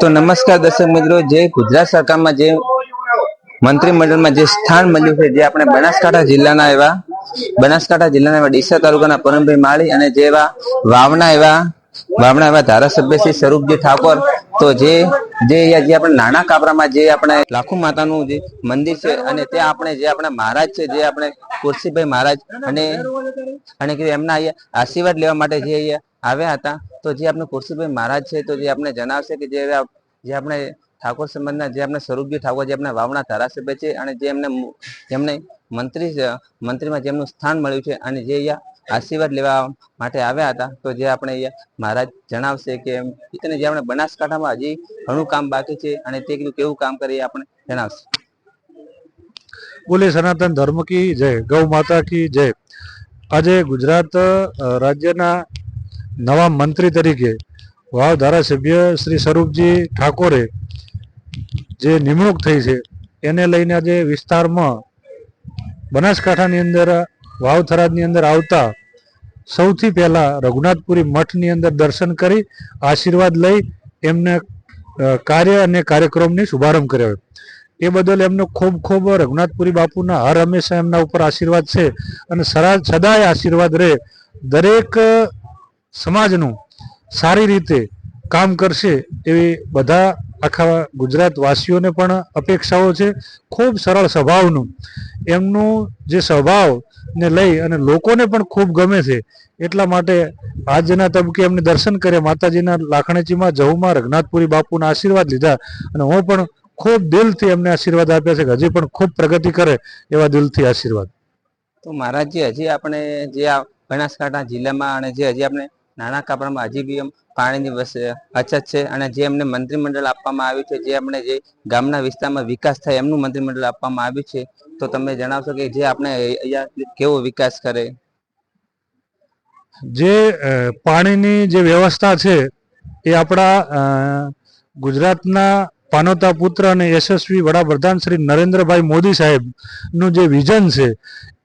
તો નમસ્કાર દર્શક મિત્રો, જે ગુજરાત સરકારમાં જે મંત્રીમંડળમાં જે સ્થાન મળ્યું છે, જે આપણે બનાસકાંઠા જિલ્લાના એવા ડીસા તાલુકાના પરમભાઈ માળી અને જે એવા વાવના એવા ધારાસભ્ય શ્રી સ્વરૂપજી ઠાકોર, તો જે આપણે નાના કાપરામાં જે આપણે લાખો માતાનું જે મંદિર છે અને ત્યાં આપણે જે આપણા મહારાજ છે, જે આપણે કુરશીભાઈ મહારાજ અને એમના અહીંયા આશીર્વાદ લેવા માટે જે અહીંયા આવ્યા હતા, તો જે આપણે કુરશીભાઈ મહારાજ છે, તો જે આપણે જણાવશે કે જે આપણે ઠાકોર સમાજના જે આપણે સ્વરૂપજી ઠાકોર જે આપણે વાવના ધારાસભ્ય છે અને જે એમને મંત્રીમાં જેમનું સ્થાન મળ્યું છે અને જે અહીંયા આશીર્વાદ લેવા માટે આવ્યા હતા, તો જે આપણે અહીંયા મહારાજ જણાવશે કે જે આપણે બનાસકાંઠામાં હજી ઘણું કામ બાકી છે અને તે કેવું કામ કરીએ આપણે જણાવશે। બોલે સનાતન ધર્મ કી જય, ગૌ માતા કી જય। આજે ગુજરાત રાજ્યના નવા મંત્રી તરીકે વાવ ધારાસભ્ય શ્રી સ્વરૂપજી ઠાકોરે જે નિમણૂક થઈ છે, એને લઈને આજે વિસ્તારમાં બનાસકાંઠાની અંદર વાવ થરાદની અંદર આવતા સૌથી પહેલા રઘુનાથપુરી મઠની અંદર દર્શન કરી આશીર્વાદ લઈ એમને કાર્ય અને કાર્યક્રમની શુભારંભ કર્યો। એ બદલ એમનો ખૂબ ખૂબ રઘુનાથપુરી બાપુના હર હંમેશા એમના ઉપર આશીર્વાદ છે અને સદાય આશીર્વાદ રહે। દરેક સમાજનું સારી રીતે કામ કરશે એવી બધા આખા ગુજરાત વાસીઓને પણ અપેક્ષાઓ છે। ખૂબ સરળ સ્વભાવનું એમનું જે સ્વભાવને લઈ અને લોકોને પણ ખૂબ ગમે છે, એટલા માટે આજના તબકે એમને દર્શન કર્યા, માતાજીના લાખણીચીમાં જહુમાં રઘુનાથપુરી બાપુના આશીર્વાદ લીધા અને હું પણ ખૂબ દિલથી એમને આશીર્વાદ આપ્યા છે કે હજી પણ ખૂબ પ્રગતિ કરે એવા દિલથી આશીર્વાદ। તો મહારાજજી, હજી આપણે જે બનાસકાંઠા જિલ્લામાં અને જે હજી આપણે નાના કાપરામાં હજી બી પાણીની અછત છે અને જે એમને મંત્રીમંડળ આપવામાં આવ્યું છે, જે આપણે જે ગામના વિસ્તારમાં વિકાસ થાય એમનું મંત્રીમંડળ આપવામાં આવ્યું છે, તો તમે જણાવશો કે જે આપણે અહીંયા કેવો વિકાસ કરે? જે પાણીની જે વ્યવસ્થા છે એ આપણા ગુજરાતના પાનોતા પુત્ર અને યશસ્વી વડાપ્રધાન શ્રી નરેન્દ્રભાઈ મોદી સાહેબનું જે વિઝન છે,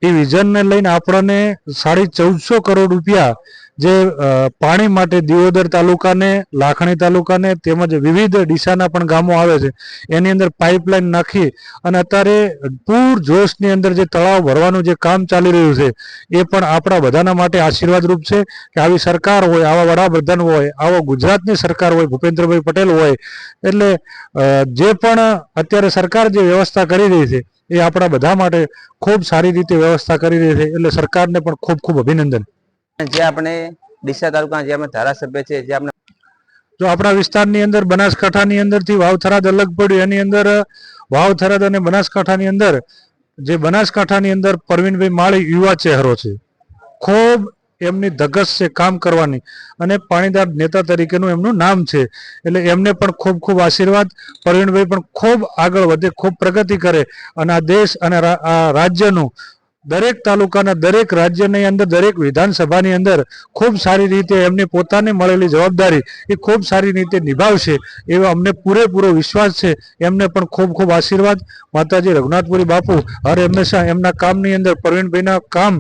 એ વિઝનને લઈને આપણને 1450 કરોડ રૂપિયા જે પાણી માટે દિયોદર તાલુકાને, લાખણી તાલુકાને તેમજ વિવિધ ડીસાના પણ ગામો આવે છે, એની અંદર પાઇપલાઇન નાખી અને અત્યારે પૂર જોશની અંદર જે તળાવ ભરવાનું જે કામ ચાલી રહ્યું છે, એ પણ આપણા બધાના માટે આશીર્વાદરૂપ છે કે આવી સરકાર હોય, આવા વડાપ્રધાન હોય, આવો ગુજરાતની સરકાર હોય, ભૂપેન્દ્રભાઈ પટેલ હોય, એટલે જે પણ અત્યારે સરકાર જે વ્યવસ્થા કરી રહી છે એ આપણા બધા માટે ખૂબ સારી રીતે વ્યવસ્થા કરી રહી છે, એટલે સરકારને પણ ખૂબ ખૂબ અભિનંદન। જે આપણે ડીસા તાલુકાના જે આપણે ધારાસભ્ય છે, જે આપણે જો આપણા વિસ્તારની અંદર બનાસકાંઠાની અંદરથી વાવ થરાદ અલગ પડ્યું, એની અંદર વાવ થરાદ અને બનાસકાંઠાની અંદર જે બનાસકાંઠાની અંદર પરવીનભાઈ માળી યુવા ચહેરો છે, ખૂબ એમની ધગશ છે કામ કરવાની અને પાણીદાર નેતા તરીકેનું એમનું નામ છે, એટલે એમને પણ ખૂબ ખૂબ આશીર્વાદ। પરવીનભાઈ પણ ખૂબ આગળ વધે, ખૂબ પ્રગતિ કરે અને આ દેશ અને આ રાજ્યનું દરેક તાલુકાના, દરેક રાજ્યની અંદર, દરેક વિધાનસભાની અંદર ખૂબ સારી રીતે એમની પોતાને મળેલી જવાબદારી એ ખૂબ સારી રીતે નિભાવશે એવો અમને પૂરેપૂરો વિશ્વાસ છે। એમને પણ ખૂબ ખૂબ આશીર્વાદ। માતાજી રઘુનાથપુરી બાપુ હર હંમેશા એમના કામની અંદર, પરવીનભાઈના કામ,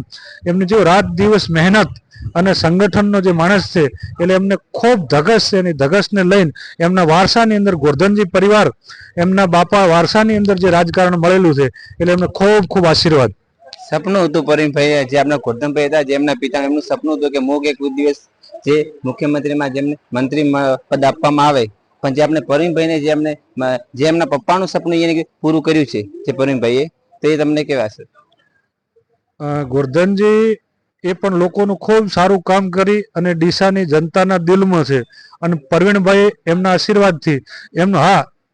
એમની જો રાત દિવસ મહેનત અને સંગઠનનો જે માણસ છે, એટલે એમને ખૂબ ધગશ છે, એની ધગશને લઈને એમના વારસાની અંદર ગોરધનજી પરિવાર, એમના બાપા વારસાની અંદર જે રાજકારણ મળેલું છે, એટલે એમને ખૂબ ખૂબ આશીર્વાદ। સપનું હતું પરવીનભાઈ, જે આપણા ગોરધનભાઈ હતા, જે એમના પિતા, એમનું સપનું હતું કે મોગ એક દિવસ જે મુખ્યમંત્રીમાં જેમને મંત્રી પદ આપવામાં આવે, પણ જે આપણે પરવીનભાઈને જે એમના પપ્પાનું સપનું એને પૂરું કર્યું છે જે પરવીનભાઈએ, તો એ તમને કેવા છે? ગોરધનજી એ પણ લોકોનું ખૂબ સારું કામ કરી અને ડીસાની જનતાના દિલમાં છે અને પરવીનભાઈ એમના આશીર્વાદથી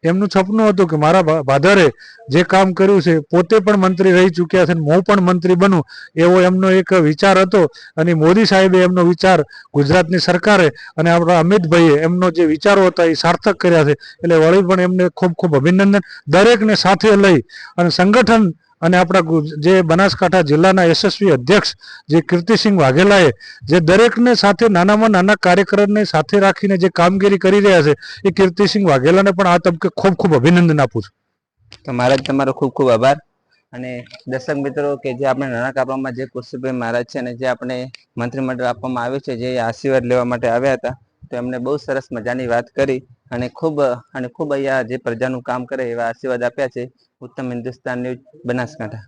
એમનું સપનું હતું કે મારા ભાદરે જે કામ કર્યું છે, પોતે પણ મંત્રી રહી ચૂક્યા છે, હું પણ મંત્રી બનું, એવો એમનો એક વિચાર હતો અને મોદી સાહેબે એમનો વિચાર, ગુજરાતની સરકારે અને આપણા અમિતભાઈએ એમનો જે વિચારો હતા એ સાર્થક કર્યા છે, એટલે વળી પણ એમને ખૂબ ખૂબ અભિનંદન। દરેકને સાથે લઈ અને સંગઠન અને આપણા જે બનાસકાંઠા જિલ્લાના યશસ્વી અધ્યક્ષ જે કીર્તિસિંહ વાઘેલાએ જે દરેકને સાથે, નાનામાં નાના કાર્યકરને સાથે રાખીને જે કામગીરી કરી રહ્યા છે, એ કીર્તિસિંહ વાઘેલાને પણ આ તબકે ખૂબ ખૂબ અભિનંદન આપું છું। તો મહારાજ, તમારો ખૂબ ખૂબ આભાર। અને દર્શક મિત્રો, કે જે આપણે નાના કાપરામાં જે કુરશીભાઈ મહારાજ છે અને જે આપણે મંત્રીમંડળ આપવામાં આવ્યું છે, જે આશીર્વાદ લેવા માટે આવ્યા હતા, તો એમને બહુ સરસ મજાની વાત કરી અને ખૂબ અહીંયા જે પ્રજાનું કામ કરે એવા આશીર્વાદ આપ્યા છે. ઉત્તમ હિન્દુસ્તાન ન્યૂઝ બનાસકાંઠા.